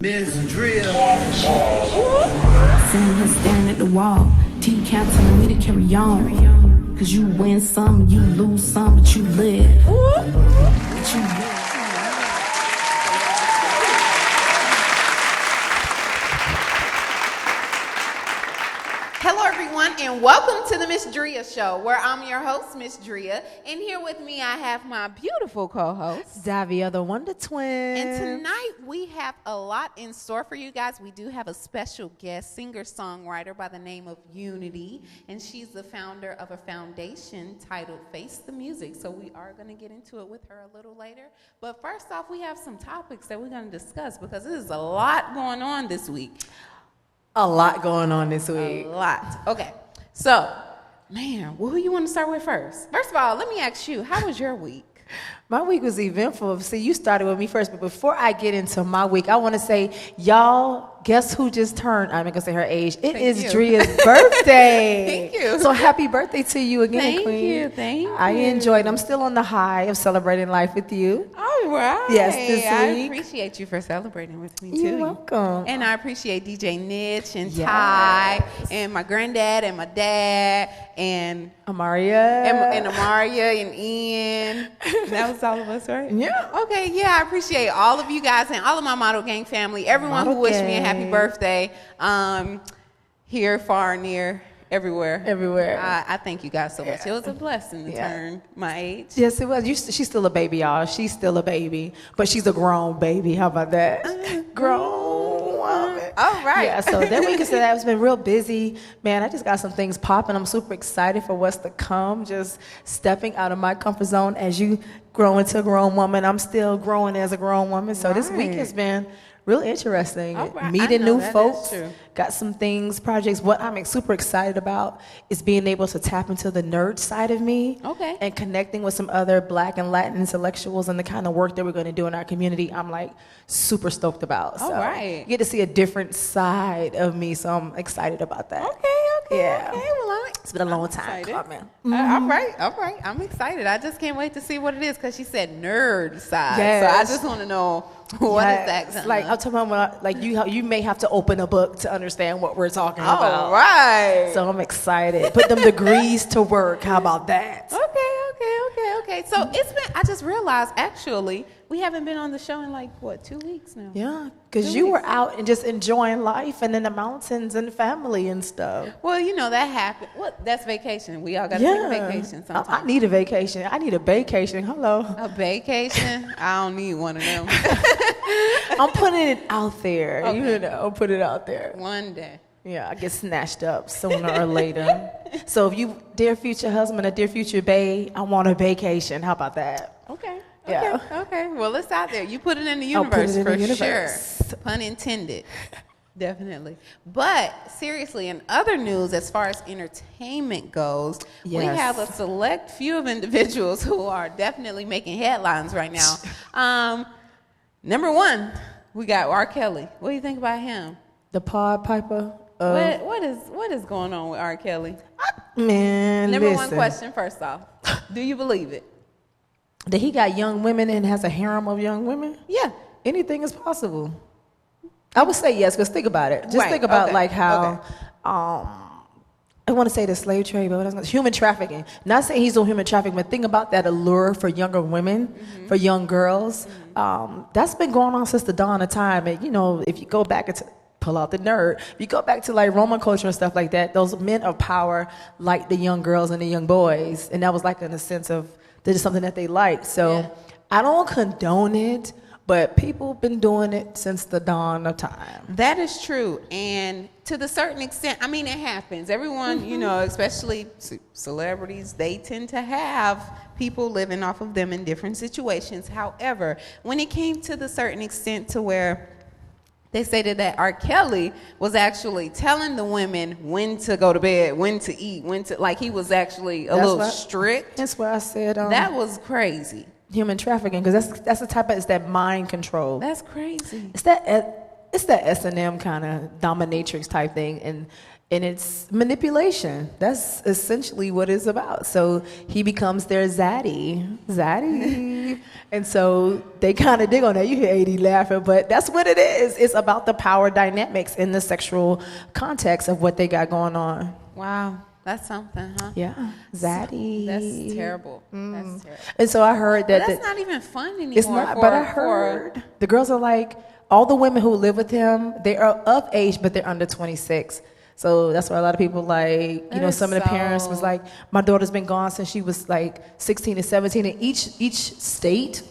Ms.Dria. Sitting here staring at the wall. T-Cap telling me to carry on. Cause you win some, you lose some, but you live. But you live. Hello, everyone, and welcome to the Ms.Dria Show, where I'm your host, Ms.Dria, and here with me I have my beautiful co-host, Davi, the Wonder Twin. And tonight we have a lot in store for you guys. We do have a special guest, singer-songwriter by the name of Unity, and she's the founder of a foundation titled Face the Music. So we are going to get into it with her a little later. But first off, we have some topics that we're going to discuss because there's a lot going on this week. A lot going on this week. A lot. Okay. So, man, who you want to start with first? First of all, let me ask you, how was your week? My week was eventful. See, you started with me first, but before I get into my week, I want to say, y'all, guess who just turned? I'm not going to say her age. It is Dria's birthday. Thank you. So happy birthday to you again, Thank Queen. Thank you. I enjoyed it. I'm still on the high of celebrating life with you. All right. Yes, this I week. appreciate you for celebrating with me, too. You're welcome. And I appreciate DJ Nitch and Yes. Ty and my granddad and my dad and Amaria. and Amaria and Ian. That was all of us, right? Yeah. Okay, yeah, I appreciate all of you guys and all of my Model Gang family, everyone Model who wished me a Gang. happy birthday, here, far, near, everywhere. Everywhere. I thank you guys so much. It was a blessing to turn my age. Yes, it was. She's still a baby, y'all. She's still a baby, but she's a grown baby. How about that? Grown woman. All right. Yeah, so that week has been real busy. Man, I just got some things popping. I'm super excited for what's to come. Just stepping out of my comfort zone as you grow into a grown woman. I'm still growing as a grown woman. So this week has been real interesting. All right. Meeting I know new that is folks. true. Got some things, projects. What I'm super excited about is being able to tap into the nerd side of me. Okay. And connecting with some other Black and Latin intellectuals and the kind of work that we're going to do in our community. I'm like super stoked about. All So right. you get to see a different side of me. So I'm excited about that. Okay. Yeah. Okay. Well, It's been a long time excited. coming. All right. I'm excited. I just can't wait to see what it is because she said nerd side. Yes. So I just want to know what is Yes. that. Like I'm talking about, like you may have to open a book to understand what we're talking about. All right. So I'm excited. Put them degrees to work. How about that? Okay. So it's been. I just realized actually we haven't been on the show in like what 2 weeks now. Yeah, because 2 you were weeks. out and just enjoying life and in the mountains and family and stuff. Well, you know that happened. What? That's vacation. We all got to take a vacation sometime. I need a vacation. I need a vacation. Hello. A vacation? I don't need one of them. I'm putting it out there. Okay. You know, put it out there. One day. Yeah, I get snatched up sooner or later. So if you, dear future husband or dear future babe, I want a vacation. How about that? Okay. Yeah. Okay. Well, it's out there. You put it in the I'll put universe it in for the universe. sure. Pun intended. Definitely. But seriously, in other news, as far as entertainment goes, we Yes. have a select few of individuals who are definitely making headlines right now. Number one, we got R. Kelly. What do you think about him? The Pod Piper. What is going on with R. Kelly? Man, Number listen. one question first off. Do you believe it? That he got young women and has a harem of young women? Yeah. Anything is possible. I would say yes, because think about it. Just Right, think about okay, like how, I want to say the slave trade, but human trafficking. Not saying he's on human trafficking, but think about that allure for younger women, for young girls. That's been going on since the dawn of time. And you know, if you go back into pull out the nerd. If you go back to like Roman culture and stuff like that, those men of power liked the young girls and the young boys, and that was like in a sense of that is something that they liked. So I don't condone it, but people have been doing it since the dawn of time. That is true. And to the certain extent, I mean, it happens. Everyone, you know, especially celebrities, they tend to have people living off of them in different situations. However, when it came to the certain extent to where they stated that R. Kelly was actually telling the women when to go to bed, when to eat, like he was actually a little strict. That's why I said that was crazy. Human trafficking, because that's the type of, it's that mind control. That's crazy. It's that S&M kind of dominatrix type thing, and it's manipulation. That's essentially what it's about. So he becomes their zaddy. leave. And so they kind of dig on that. You hear AD laughing, but that's what it is. It's about the power dynamics in the sexual context of what they got going on. Wow. That's something, huh? Yeah. Zaddy. That's terrible. That's terrible. And so I heard that. But that's not even fun anymore. It's not, but I heard the girls are like, all the women who live with him, they are of age, but they're under 26. So that's why a lot of people like, you know, some of the parents was like, my daughter's been gone since she was like 16 or 17. And each state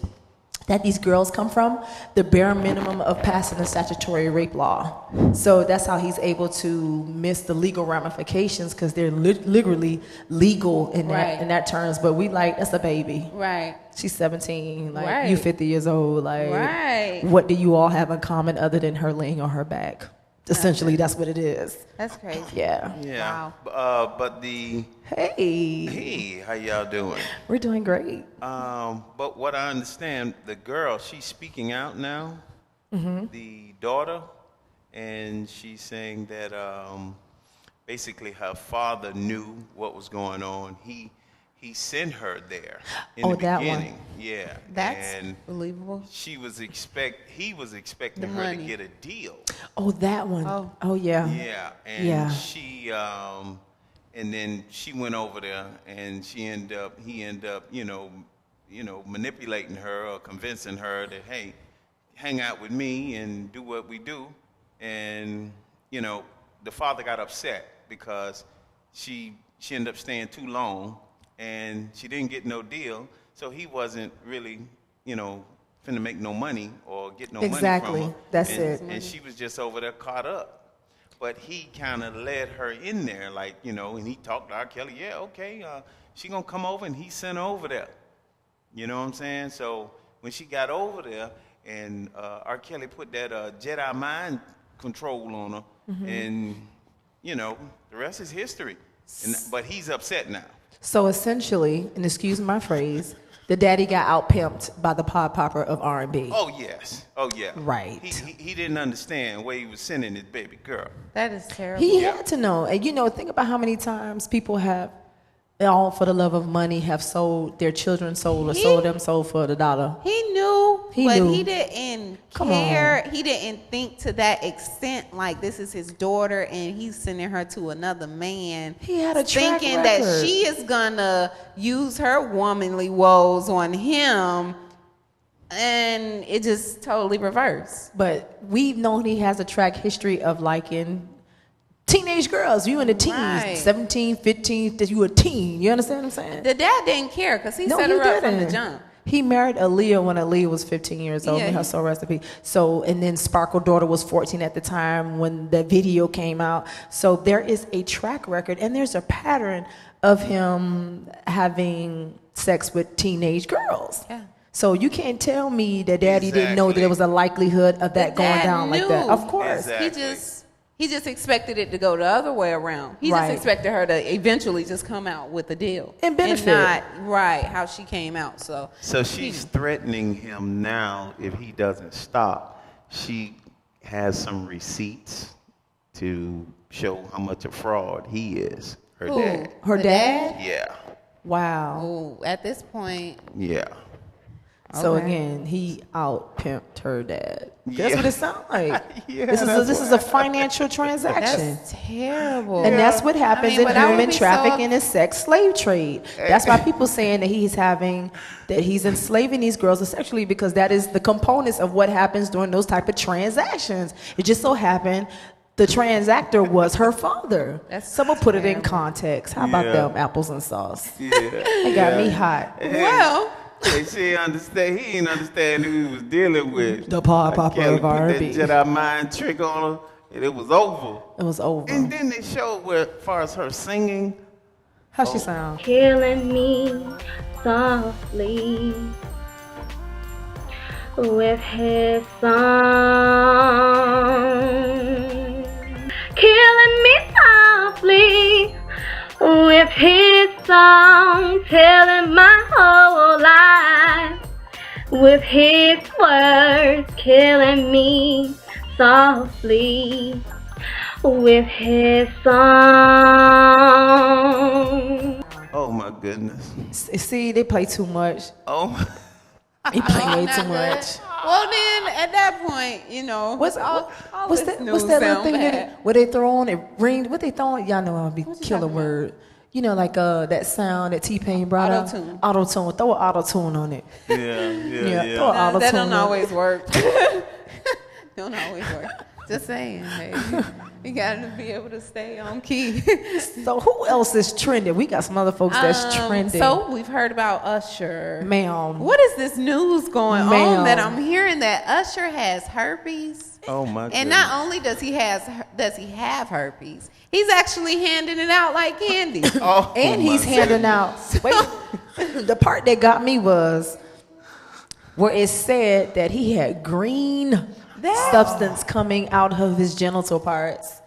that these girls come from, the bare minimum of passing a statutory rape law. So that's how he's able to miss the legal ramifications because they're literally legal in that terms. But we like, that's a baby. Right. She's 17, like you 50 years old. Like, what do you all have in common other than her laying on her back? Essentially, that's what it is. That's crazy. Yeah. Yeah. Wow. But the Hey, how y'all doing? we're doing great. But what I understand, the girl, she's speaking out now. The daughter, and she's saying that basically her father knew what was going on. He sent her there in the that beginning. one. Yeah. That's and believable. he was expecting The her money. to get a deal. Oh, that one. Oh yeah. Yeah, and Yeah. she and then she went over there and he ended up, you know, manipulating her or convincing her that, hey, hang out with me and do what we do. And, you know, the father got upset because she ended up staying too long and she didn't get no deal. So he wasn't really, you know, finna make no money or get no money Exactly. from her. That's and, it. And she was just over there caught up. But he kind of led her in there, like, you know, and he talked to R. Kelly, yeah, okay, she gonna come over, and he sent her over there. You know what I'm saying? So when she got over there, and R. Kelly put that Jedi mind control on her, and, you know, the rest is history. But he's upset now. So essentially, and excuse my phrase, the daddy got out pimped by the pod popper of R&B. Oh, yes. Oh, yeah. Right. He didn't understand where he was sending his baby girl. That is terrible. He had to know. And you know, think about how many times people have, all for the love of money, have sold their children sold for the dollar. He knew, He but knew. he didn't Come care. He didn't think to that extent, like this is his daughter and he's sending her to another man. He had a track thinking record. that she is gonna use her womanly woes on him, and it just totally reversed. But we've known he has a track history of liking teenage girls. You in the teens, Right. 17, 15, that you a teen. You understand what I'm saying? The dad didn't care because he No, set he her up from the didn't. jump. He married Aaliyah when Aaliyah was 15 years old. Yeah, May her he- soul rest in peace. So, and then Sparkle daughter was 14 at the time when the video came out. So there is a track record and there's a pattern of him having sex with teenage girls. Yeah. So you can't tell me that daddy didn't know that Exactly. there was a likelihood of that The going dad down like that. knew. Of course. Exactly. He just expected it to go the other way around. He Right. just expected her to eventually just come out with a deal And benefit. not how she came out. So she's threatening him now if he doesn't stop. She has some receipts to show how much a fraud he is. Her Who? dad. Her The dad? Yeah. Wow. Ooh, at this point, Yeah. So Okay. again, he out pimped her dad. That's Yeah. what it sounds like. Yeah, this that's is a financial transaction. that's terrible. And that's what happens I mean, but I would in human be so trafficking and sex slave trade. That's why people saying that he's enslaving these girls sexually, because that is the components of what happens during those type of transactions. It just so happened the transactor was her father. That's Someone put it in terrible. context. How about Yeah. them apples and sauce? Yeah. It got me hot. Well, Hey, she understand. He didn't understand who he was dealing with. The pod popper Kelly of put R&B. that Jedi mind trick on her, and it was over. It was over. And then they showed where, as far as her singing, How she sound? Killing me softly with his song. Killing me softly with his song. Telling my whole life with his words. Killing me softly with his song. oh my goodness. See, they play too much. Oh, He playing way Not too good. much. Well, then at that point, you know, What's this that news little sound thing bad. that where they throw on it ring? What they throwing? Y'all know I'll be What you killer talking about? word. You know, like that sound that T-Pain brought out. Auto-tune. Auto-tune. Throw an auto-tune on it. Yeah. Throw an auto-tune That don't on it. always work. Don't always work. Just saying, hey, you gotta be able to stay on key. So who else is trending? We got some other folks that's trending. So we've heard about Usher. Ma'am. What is this news going Ma'am. on that I'm hearing that Usher has herpes? Oh my goodness. And not only does he have herpes, he's actually handing it out like candy. Oh, And he's my handing out. Wait, the part that got me was where it said that he had green substance coming out of his genital parts.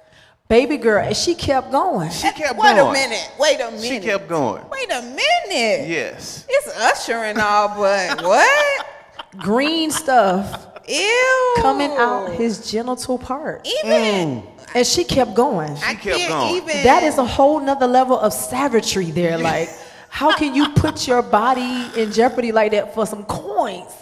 Baby girl, and she kept going. She kept Wait going. a minute. Wait a minute. She kept going. Wait a minute. Yes. It's Usher and all, but what? Green stuff Ew. coming out his genital part. Even. And she kept going. I kept can't going. even. That is a whole nother level of savagery there. Like, how can you put your body in jeopardy like that for some coins?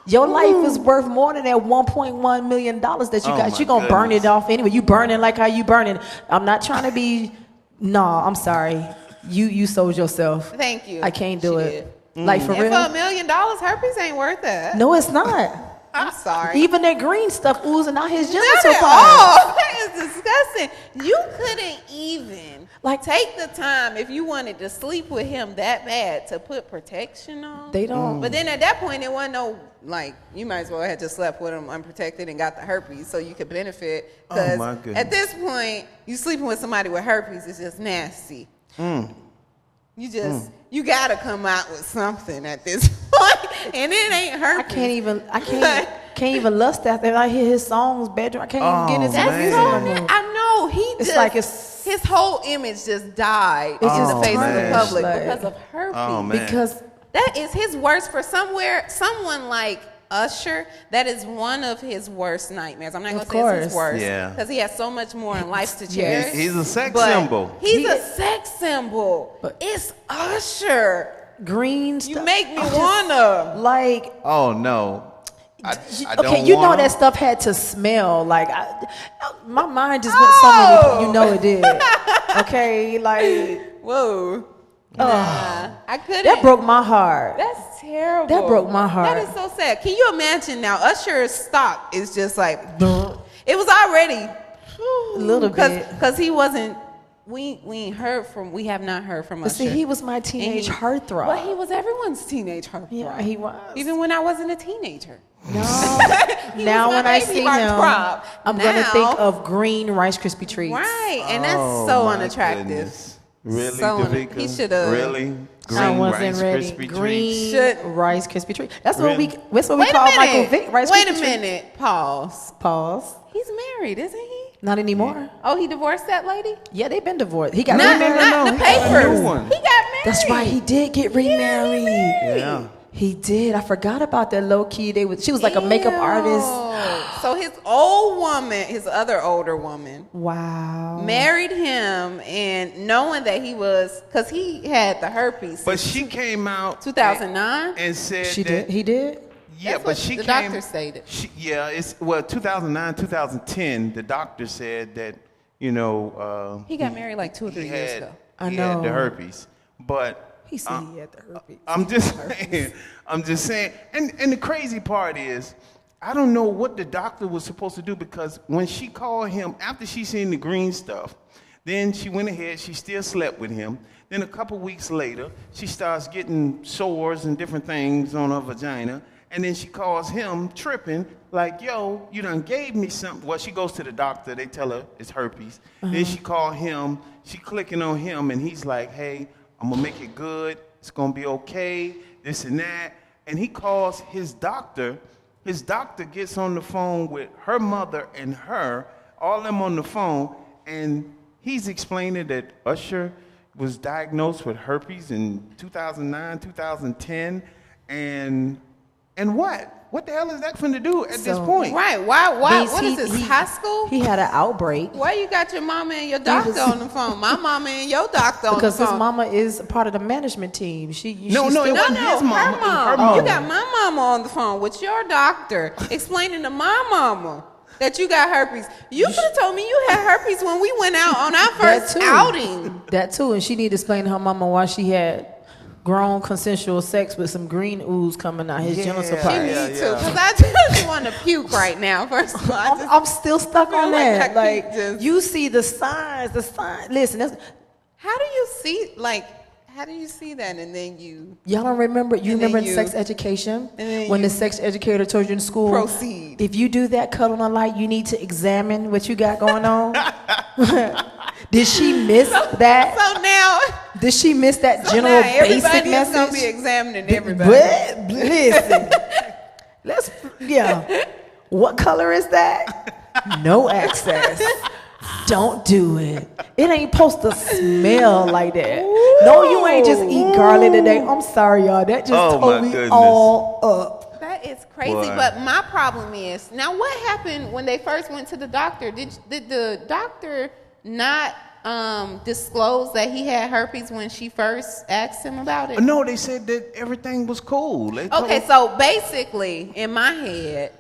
Your life is worth more than that $1.1 million that you got. my You're going to burn goodness. it off anyway. You burning like how you burning. I'm not trying to be, no, I'm sorry. You sold yourself. Thank you. I can't do She it. Like, for And real? for $1 million, herpes ain't worth that. No, it's not. I'm sorry. Even that green stuff oozing out his Not genital at part. all. That is disgusting. You couldn't even Like- take the time if you wanted to sleep with him that bad to put protection on. They don't. But then at that point, it wasn't no, like, you might as well have just slept with him unprotected and got the herpes so you could benefit. Oh, Because my goodness. at this point, you sleeping with somebody with herpes is just nasty. You just, you gotta come out with something at this point, and it ain't herpes. I can't even lust after I hear his songs bedroom. I can't even get in his That's music so, no more. I know, he It's just, like it's- his whole image just died It's in just the face of the man. public Like- because of herpes. Oh, man. Because That is his worst for someone like Usher. That is one of his worst nightmares. I'm not going Of to say it's course. his worst Yeah. because he has so much more in life to Yes. cherish. He's a sex but symbol. He's a sex symbol. But- It's Usher. green stuff. You make me I'm just- wanna. Like, Oh no. I okay, don't you know wanna. that stuff had to smell. Like, my mind just went so many. You know it did. Okay, like Whoa. Nah, I couldn't. that broke my heart. That's terrible. That broke my heart. That is so sad. Can you imagine now? Usher's stock is just like it was already A little bit. because he wasn't. We have not heard from But Usher. see, he was my teenage heartthrob. But he was everyone's teenage heartthrob. Yeah, he was. Even when I wasn't a teenager. No. He Now was my when I baby see him, heartthrob. I'm gonna Now- think of green Rice Krispie treats. Right, and that's Oh, so my unattractive. goodness. Really, So Davika? he should've- Really? Green I wasn't Rice ready. Krispie Green treats? Rice Krispie treat. That's what Really? we Wait call a minute. Michael Vick Rice Wait Krispie a treat. minute. Pause. Pause. He's married, isn't he? Not anymore. Oh, he divorced that lady? Yeah, they've been divorced. He got Not, remarried. not no, the he got a new papers. one. He got married. That's right. He did get remarried. Yeah. He did. I forgot about that low key. She was like a makeup artist. Ew. So his old woman, his other older woman, Wow. married him, and knowing that he was, because he had the herpes. But she came out 2009? and said She that did. He did. yeah, That's but what she the came. doctor stated. It's 2009, 2010. The doctor said that He got married like 2 or 3 he years had ago. I he had the know. herpes, but He said he had the herpes. I'm just saying, and the crazy part is, I don't know what the doctor was supposed to do, because when she called him after she seen the green stuff, then she went ahead, she still slept with him. Then a couple weeks later, she starts getting sores and different things on her vagina, and then she calls him tripping, like, yo, you done gave me something. Well, she goes to the doctor, they tell her it's herpes. Then she called him, she clicking on him, and he's like, hey, I'm gonna make it good, it's gonna be okay, this and that. And he calls his doctor gets on the phone with her mother and her, all them on the phone, and he's explaining that Usher was diagnosed with herpes in 2009, 2010, and what? What the hell is that finna do at this So- point? Right. Why? Means What is this, high school? He had an outbreak. Why you got your mama and your doctor on the phone? My mama and your doctor on the phone. Because his mama is part of the management team. No, she's it still- wasn't his mama. Her It was mom. her mama. You got my mama on the phone with your doctor explaining to my mama that you got herpes. You could have told me you had herpes when we went out on our first too. outing. That too, and she need to explain to her mama why she had grown consensual sex with some green ooze coming out his genital You parts. need to, because I just want to puke right now. First of all, I just I'm still stuck feel on like I that. keep Like just- you see the signs. Listen, how do you see that and then you y'all don't remember. You And then remember in you- sex education and then when the you sex educator told you in school, proceed. if you do that cut on a light, you need to examine what you got going on. Did she miss that? So now, Did she miss that general basic everybody is gonna be message? examining everybody. But listen, what color is that? No access. Don't do it. It ain't supposed to smell like that. No, you ain't just eat garlic today. I'm sorry, y'all. That just Oh, my told me goodness. all up. That is crazy. Boy. But my problem is now what happened when they first went to the doctor? Did the doctor not disclose that he had herpes when she first asked him about it? No, they said that everything was cool. They told Okay, him- so basically, in my head,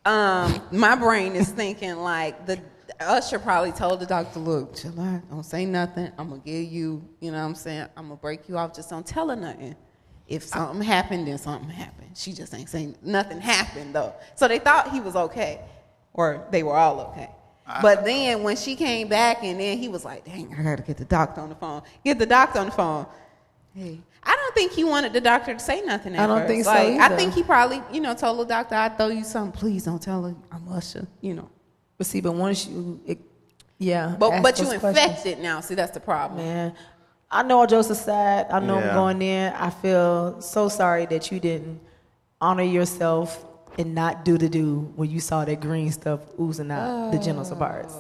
my brain is thinking like the Usher probably told the doctor, look, chill out, don't say nothing. I'm going to give you, you know what I'm saying? I'm going to break you off. Just don't tell her nothing. If something happened, then something happened. She just ain't saying nothing happened, though. So they thought he was okay, or they were all okay. But then when she came back and then he was like, dang, I got to get the doctor on the phone. Get the doctor on the phone. Hey, I don't think he wanted the doctor to say nothing at I don't first. think so Like, I either. think he probably, told the doctor, I'd throw you something. Please don't tell her I'm Usher, But see, but once you, ask But you those questions. infected now. See, that's the problem. Man, I know Joseph's sad. I know Yeah. I'm going in. I feel so sorry that you didn't honor yourself and not do the do when you saw that green stuff oozing out the genital parts.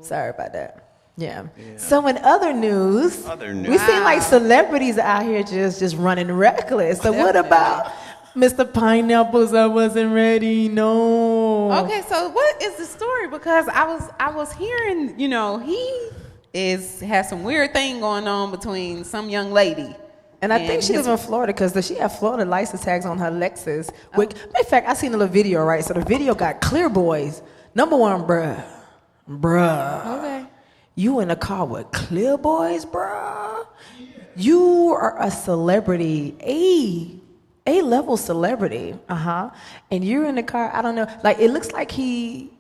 Sorry about that. Yeah. So in other news, we seem like celebrities out here just running reckless. So what about Mr. Pineapples? I wasn't ready. No. Okay, so what is the story? Because I was hearing, he has some weird thing going on between some young lady. And I think she lives in Florida because she had Florida license tags on her Lexus. Matter of fact, I seen a little video, right? So the video got clear boys. Number one, bruh. Okay. You in a car with clear boys, bruh. You are a celebrity, A-level celebrity. And you're in the car, I don't know. Like it looks like he's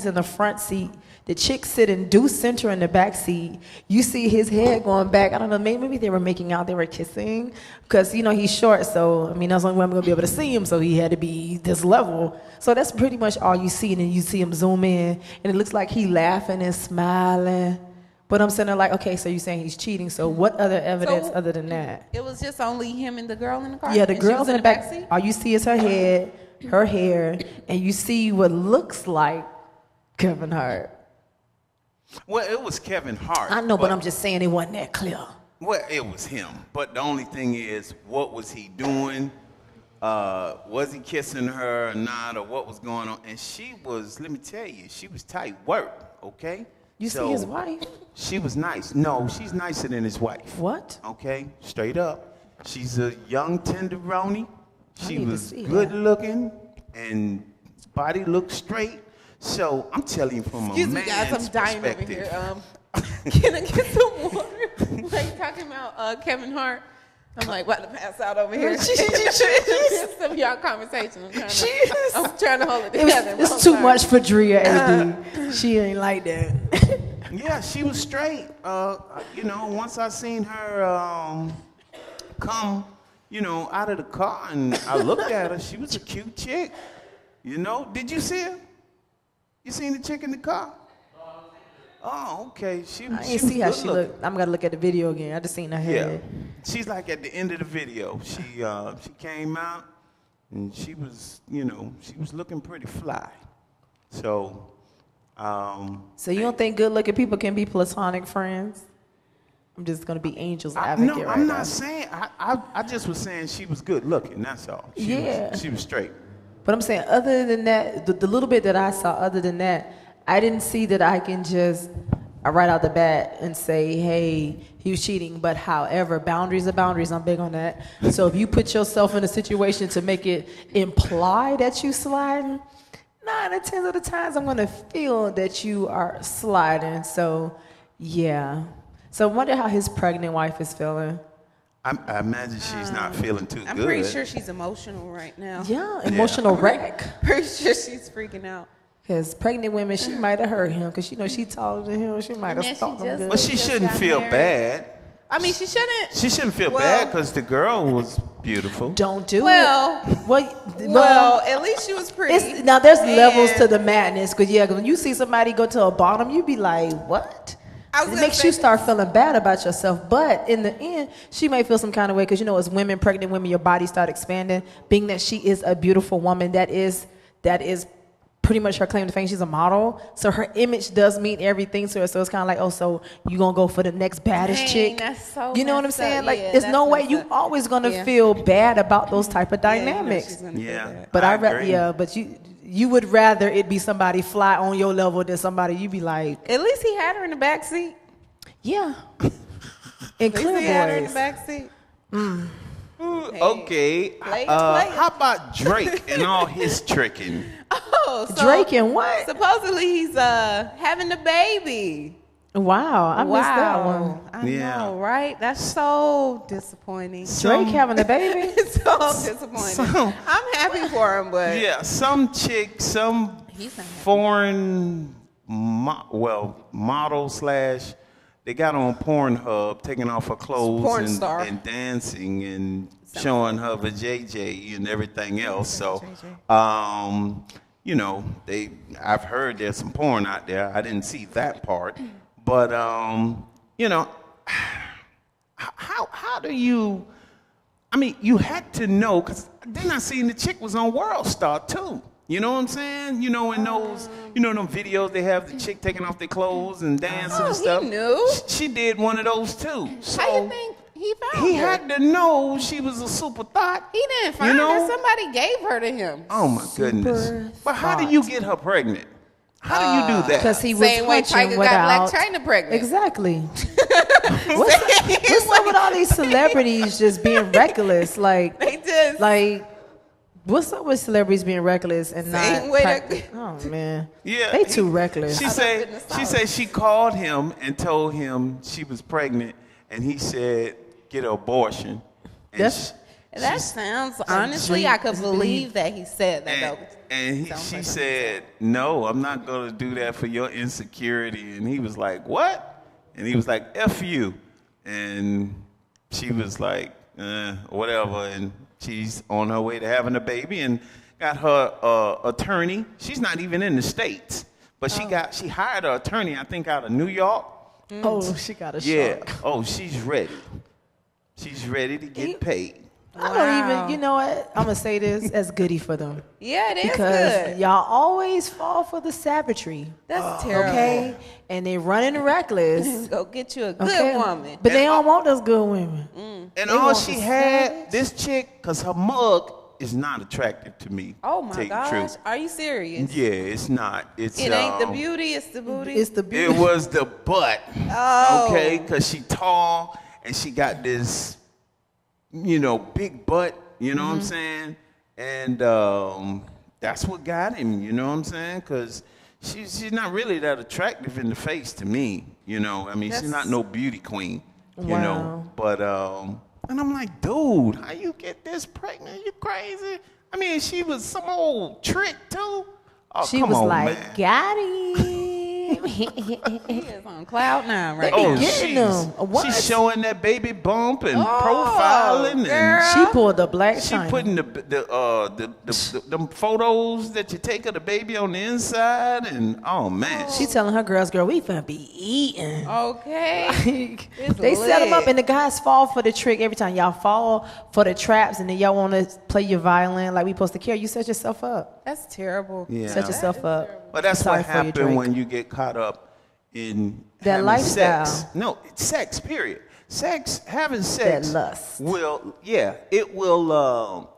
in the front seat. The chick sitting due center in the back seat. You see his head going back. I don't know, maybe they were making out, they were kissing. Because, he's short, so, that's the only way I'm going to be able to see him, so he had to be this level. So that's pretty much all you see, and then you see him zoom in, and it looks like he laughing and smiling. But I'm sitting there like, okay, so you're saying he's cheating, so what other evidence other than that? It was just only him and the girl in the car? Yeah, the And she girl's was in the back. seat? All you see is her head, her hair, and you see what looks like Kevin Hart. Well, it was Kevin Hart. I know, but I'm just saying it wasn't that clear. Well, it was him. But the only thing is, what was he doing? Was he kissing her or not, or what was going on? And she was, let me tell you, she was tight work, okay? You see his wife? She was nice. No, she's nicer than his wife. What? Okay, straight up. She's a young tenderoni. She need to was see good her. looking, and his body looked straight. So I'm telling you from Excuse a me, guys, man's I'm dying over perspective. here. Can I get some water? Like talking about Kevin Hart. I'm like about to pass out over here. In the midst of y'all conversation, I'm trying to hold it together. It's too much for Dria, AD. She ain't like that. Yeah, she was straight. Once I seen her come, out of the car, and I looked at her, she was a cute chick. Did you see her? You seen the chick in the car? Oh, okay. I ain't see how she looked. I'm gonna look at the video again. I just seen her head. Yeah, she's like at the end of the video. She came out, and she was looking pretty fly. So. So you don't think good-looking people can be platonic friends? I'm just gonna be angel's advocate No, right I'm now. not saying. I just was saying she was good looking. That's all. She was straight. But I'm saying, other than that, the little bit that I saw, other than that, I didn't see that I can just right out the bat and say, hey, he was cheating. But however, boundaries are boundaries. I'm big on that. So if you put yourself in a situation to make it imply that you sliding, 9 or 10 of the times I'm going to feel that you are sliding. So, yeah. So I wonder how his pregnant wife is feeling. I imagine she's not feeling too good. I'm pretty sure she's emotional right now. Yeah, emotional wreck. Pretty sure she's freaking out. Because pregnant women, she might have hurt him because, she taller than him. She might have stalked him good. But she shouldn't feel bad. I mean, she shouldn't. She shouldn't feel bad because the girl was beautiful. Don't do it. Well, at least she was pretty. Now, there's levels to the madness. Because, when you see somebody go to a bottom, you be like, what? It makes you start feeling bad about yourself. But in the end, she may feel some kind of way because, as women, pregnant women, your body start expanding. Being that she is a beautiful woman, that is pretty much her claim to fame. She's a model. So her image does mean everything to her. So it's kind of like, so you going to go for the next baddest chick? That's so you know what I'm saying? up. Like, there's no way you always going to feel bad about those type of dynamics. But I agree. But you would rather it be somebody fly on your level than somebody you be like. At least he had her in the back seat. Yeah. And clear he had her in the back seat. Okay. How about Drake and all his tricking? Oh, so Drake and what? Supposedly he's having a baby. Wow, I missed that one. I know, right? That's so disappointing. Drake having a baby? It's so disappointing. I'm happy for him, but some chick, some foreign model / they got on Pornhub taking off her clothes and dancing and showing her vajayjay and everything else. So, I've heard there's some porn out there. I didn't see that part. But, how do you, you had to know, because then I seen the chick was on World Star too. You know what I'm saying? In those, them videos they have the chick taking off their clothes and dancing and stuff. He knew. She did one of those too. So how you think he found her? He had to know she was a super thought. He didn't find her. Somebody gave her to him. Oh my goodness. But how do you get her pregnant? How do you do that? Because he was same way Tiger got Black China pregnant. Exactly. What's up with all these celebrities just being reckless? Like they just what's up with celebrities being reckless and not? Oh man. Yeah. They too reckless. She said she called him and told him she was pregnant, and he said get an abortion. And that sounds honestly, I could believe that he said that though. And she said, no, I'm not going to do that for your insecurity. And he was like, what? And he was like, F you. And she was like, whatever. And she's on her way to having a baby and got her attorney. She's not even in the States. But she hired an attorney, I think, out of New York. Oh, she got a shock. Yeah. Oh, she's ready. She's ready to get paid. I don't even, you know what? I'm going to say this as goody for them. Yeah, it is because good. Y'all always fall for the savagery. That's terrible. Okay? And they running reckless. Go get you a good woman. But they don't want those good women. And all she had, this chick, because her mug is not attractive to me. Oh my gosh. Are you serious? Yeah, it's not. It ain't the beauty, it's the booty. It's the beauty. It was the butt. Oh. Okay? Because she tall and she got this, big butt, you know what I'm saying? And that's what got him, you know what I'm saying? Because she's not really that attractive in the face to me, she's not no beauty queen, you know? But, and I'm like, dude, how you get this pregnant? You crazy? She was some old trick, too. Oh, she come was on, like, man. got him. He is on cloud nine right Oh, now. she's showing that baby bump and profiling, girl. and she pulled the black she China. putting the photos that you take of the baby on the inside, and oh man, She telling her girls, girl, we finna be eating. Okay. They set them up, and the guys fall for the trick every time. Y'all fall for the traps, and then y'all want to play your violin like we supposed to care. You set yourself up. That's terrible. Yeah. Set yourself up. But that's Sorry what for you, happened Drake. when you get caught up in That having lifestyle. sex. No, it's sex, period. Having sex That lust. it will,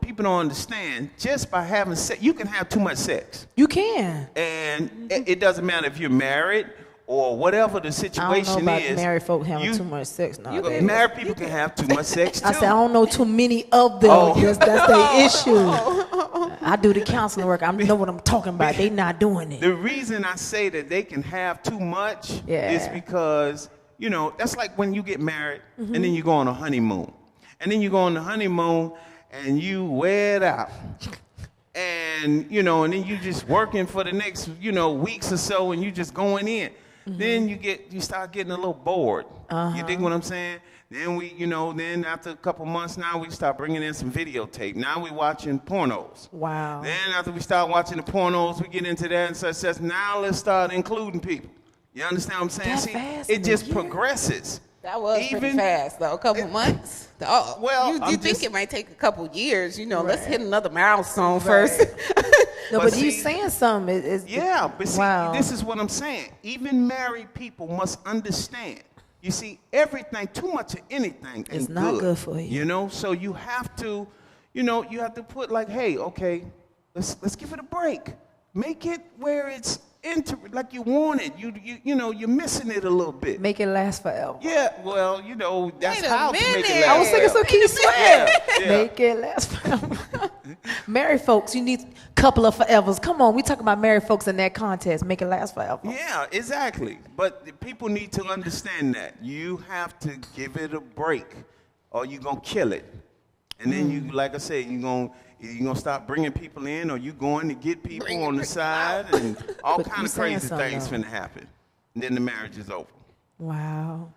people don't understand, just by having sex, you can have too much sex. You can. And it doesn't matter if you're married or whatever the I situation don't know about is. married folk having too much sex nowadays. Married people can have too much sex too. I said, I don't know too many of them. Oh. That's their issue. I do the counseling work. I know what I'm talking about. They not doing it. The reason I say that they can have too much is because, that's like when you get married and then you go on a honeymoon. And then you go on the honeymoon and you wear it out. And, and then you just working for the next, weeks or so and you just going in. Then you start getting a little bored. You dig what I'm saying? Then then after a couple months now we start bringing in some videotape. Now we watching pornos. Wow. Then after we start watching the pornos, we get into that and such. Now let's start including people. You understand what I'm saying? That See, fast it in a just year? progresses. That was pretty fast, though. A couple months. You think it might take a couple years. Let's hit another milestone first. No, but you saying something. But see, this is what I'm saying. Even married people must understand. You see, too much of anything It's ain't not good for you. So you have to, you have to put like, hey, okay, let's give it a break. Make it where it's like you want it. You're missing it a little bit. Make it last forever. Yeah, well, that's Wait a how to make it minute. last. I was thinking some key swear. Yeah. Make it last forever. Married folks, you need a couple of forevers. Come on, we talking about married folks in that contest. Make it last forever. Yeah, exactly. But the people need to understand that. You have to give it a break or you're going to kill it. And then you, like I said, you're going to stop bringing people in or you're going to get people on the side and all But kind you of crazy saying things something, finna happen. And then the marriage is over. Wow.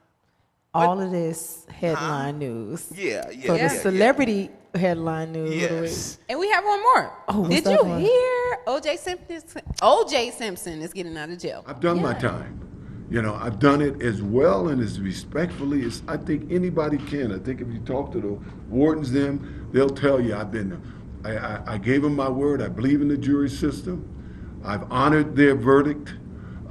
All of this headline news. Yeah. So the celebrity headline news. Yes. And we have one more. Oh, Did what's you that one? hear O.J. Simpson is getting out of jail? I've done my time. I've done it as well and as respectfully as I think anybody can. I think if you talk to the wardens, they'll tell you I gave them my word. I believe in the jury system. I've honored their verdict.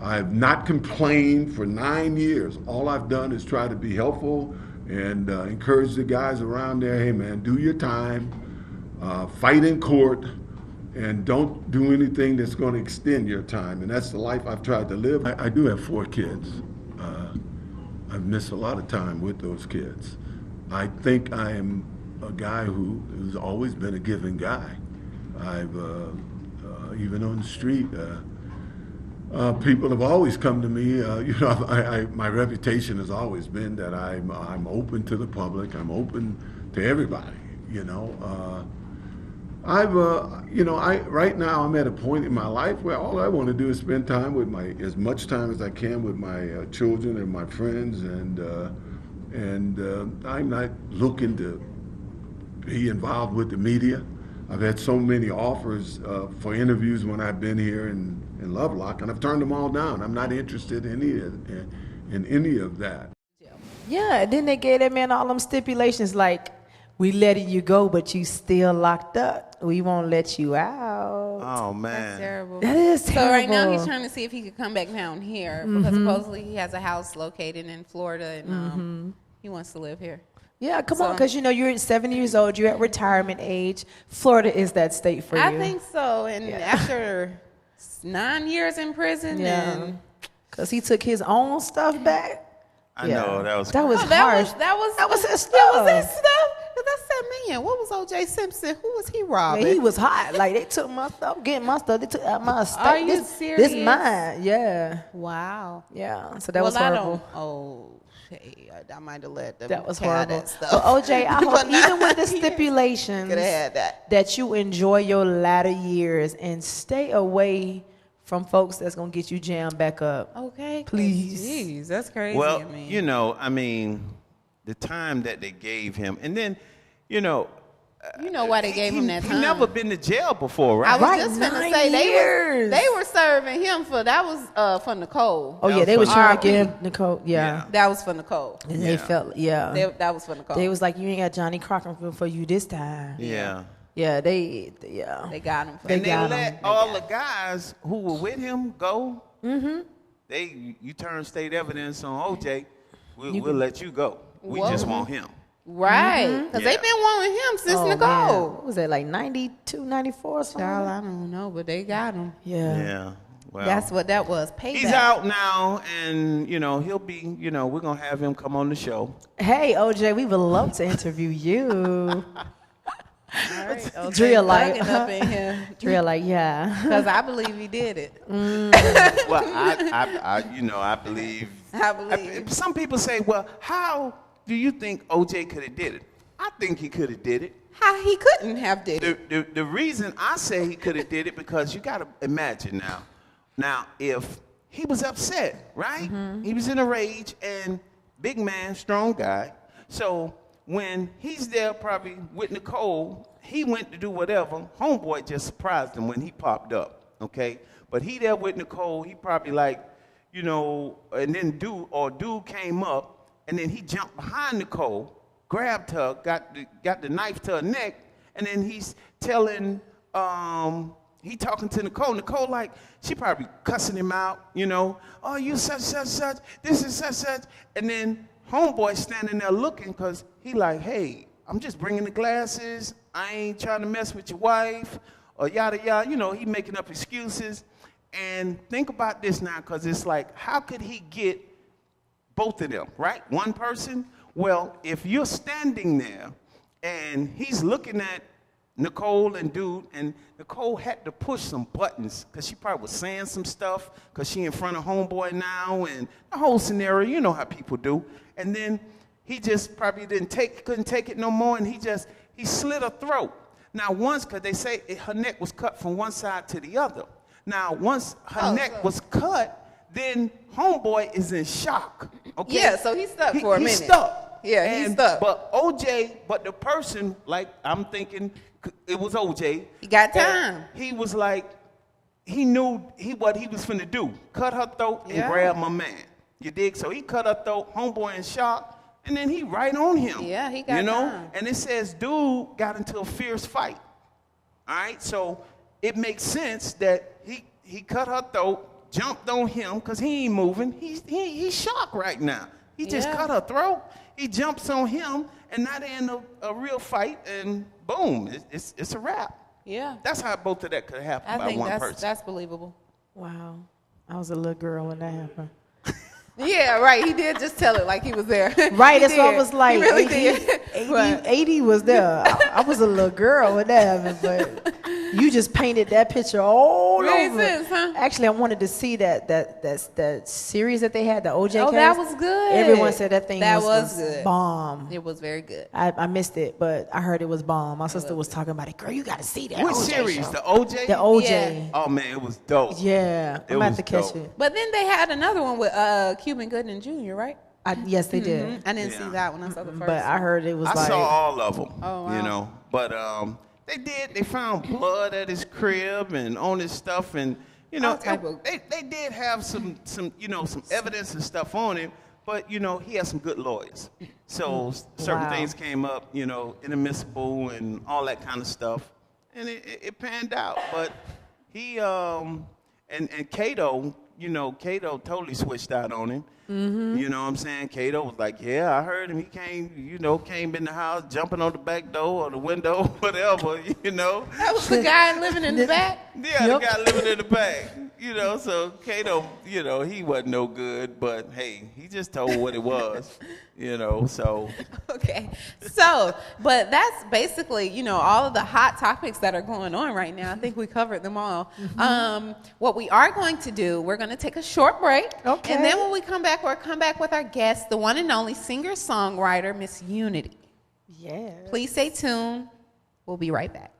I've not complained for 9 years. All I've done is try to be helpful and encourage the guys around there, hey man, do your time, fight in court, and don't do anything that's going to extend your time. And that's the life I've tried to live. I do have 4 kids. I've missed a lot of time with those kids. I think I am a guy who's always been a giving guy. I've, even on the street, people have always come to me. My reputation has always been that I'm open to the public. I'm open to everybody. Right now I'm at a point in my life where all I want to do is spend time with as much time as I can with my children and my friends, and I'm not looking to be involved with the media. I've had so many offers for interviews when I've been here in Lovelock, and I've turned them all down. I'm not interested in any of that. Yeah, and then they gave that man all them stipulations like, we letting you go, but you still locked up. We won't let you out. Oh, man. That's terrible. That is terrible. So right now he's trying to see if he could come back down here because supposedly he has a house located in Florida and he wants to live here. Yeah, come on, because you're 70 years old, you're at retirement age. Florida is that state for you. I think so. And after 9 years in prison, because he took his own stuff back. I know, that was harsh. That was his stuff. That was his stuff. Because I said, man, what was O.J. Simpson? Who was he robbing? Man, he was hot. Like, they took my stuff, getting my stuff. They took out my stuff. Are you serious? This mine, yeah. Wow. Yeah, so that was horrible. I might have let them That was have horrible. that stuff. But OJ, I hope But even with the not- stipulations Could have had that. you enjoy your latter years and stay away from folks that's gonna get you jammed back up. Okay. Please. Jeez, that's crazy. Well, I mean. the time that they gave him, and then, you know why they gave him that time. He never been to jail before, I right? was just gonna 9 say years. they were serving him for that was for Nicole. Oh That yeah, was they was for trying to R.I.P. give Nicole. Yeah. That was for Nicole. And they felt That was for Nicole. They was like, you ain't got Johnny Crocker for you this time. Yeah. Yeah, They got him. For And they got let him. all the guys who were with him go. Mm-hmm. You turn state evidence on OJ. We'll let you go. We just want him. Right. Because they've been wanting him since Nicole. Man. What was that, like 92, 94 or something? Child, I don't know, but they got him. Yeah. Well, That's what that was. Payback. he's out now, and he'll be. We're gonna have him come on the show. Hey, OJ, we would love to interview you. All right, okay. Dria like, up in here. Dria like, yeah. Because I believe he did it. Well, I believe. I believe. Some people say, well, how do you think OJ could have did it? I think he could have did it. How he couldn't have did it. The reason I say he could have did it because you got to imagine now if he was upset, right? He was in a rage, and big man, strong guy. So when he's there probably with Nicole, he went to do whatever. Homeboy just surprised him when he popped up, okay? But he there with Nicole, he probably like, and then dude came up, and then he jumped behind Nicole, grabbed her, got the knife to her neck, and then he's telling, he talking to Nicole. Nicole, like, she probably cussing him out, oh, you such, this is such. And then homeboy standing there looking because he like, hey, I'm just bringing the glasses. I ain't trying to mess with your wife or yada, yada. He making up excuses. And think about this now, because it's like, how could he get both of them, right? One person? Well, if you're standing there and he's looking at Nicole and dude, and Nicole had to push some buttons because she probably was saying some stuff because she in front of homeboy now, and the whole scenario, you know how people do. And then he just probably couldn't take it no more, and he slit her throat. Now once, because they say her neck was cut from one side to the other. Now once her neck was cut, then homeboy is in shock. Okay? Yeah, so he's stuck for a minute. He's stuck. Yeah, he's stuck. But the person, like, I'm thinking it was OJ. He got time. He was like, he knew what he was finna do. Cut her throat and grab my man. You dig? So he cut her throat, homeboy in shock, and then he right on him. Yeah, he got time. And it says dude got into a fierce fight. All right? So it makes sense that he cut her throat, jumped on him, because he ain't moving. He's shocked right now. He just cut her throat. He jumps on him, and now they're in a real fight, and boom, it's a wrap. Yeah. That's how both of that could happen by one person. That's believable. Wow. I was a little girl when that happened. Yeah, right. He did just tell it like he was there. Right, that's why I was like, he really 80 was there. I was a little girl when that happened, but you just painted that picture all over. Sense, huh? Actually, I wanted to see that series that they had, the OJ case. Oh, that was good. Everyone said that thing was good. Bomb. It was very good. I missed it, but I heard it was bomb. My sister was talking about it. Girl, you got to see that. Which OJ series? show. The OJ? The OJ. Yeah. Oh, man, it was dope. Yeah, I'm about to catch it. But then they had another one with Cuban Gooding Jr., right? Yes, they did. I didn't see that one. I saw the first But I heard it was I like... saw all of them, Oh, wow. But they found blood at his crib and on his stuff, and they did have some evidence and stuff on him, but he had some good lawyers. So certain things came up, inadmissible and all that kind of stuff, and it panned out. But he and Kato, Kato totally switched out on him. Mm-hmm. You know what I'm saying? Kato was like, yeah, I heard him. He came in the house, jumping on the back door or the window, whatever, That was the guy living in the back? Yeah, the guy living in the back. So Kato, he wasn't no good, but hey, he just told what it was, so. Okay. So, but that's basically, all of the hot topics that are going on right now. I think we covered them all. Mm-hmm. What we are going to do, we're going to take a short break. Okay. And then when we come back, we'll come back with our guest, the one and only singer-songwriter, Miss Unity. Yeah. Please stay tuned. We'll be right back.